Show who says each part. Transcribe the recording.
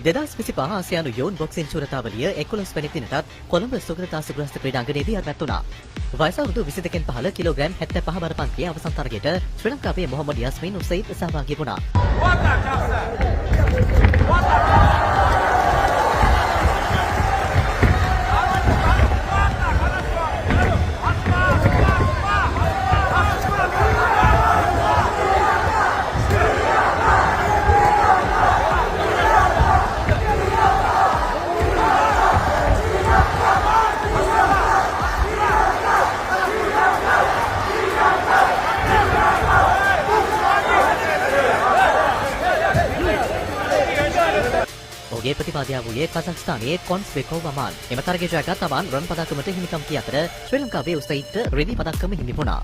Speaker 1: 2025 ආසියානු යෝන් බොක්සින් ශූරතාවලිය 11 වෙනි දිනටත් කොළඹ සුගතතා සුග්‍රස්ත ක්‍රීඩාංගණයේදී ආරම්භ වුණා. වයස අවුරුදු 22කින් පහළ කිලෝග්‍රෑම් 75 බර පන්තියේ අවසන් තරගයට ශ්‍රී ලංකාවේ මොහොමඩ් යාස්මින් උසයිද් සහභාගී වුණා. ඔහුගේ ප්‍රතිපාදයා වූයේ කසක්ස්ථානයේ කොන්ස්බෙකෝව් අමාන්. එම තරගය ජයගත් අමාන් රන් පදක්කමට හිමිකම් කී අතර ශ්‍රී ලංකාවේ උසයිද්ට රෙදි පදක්කම හිමි වුණා.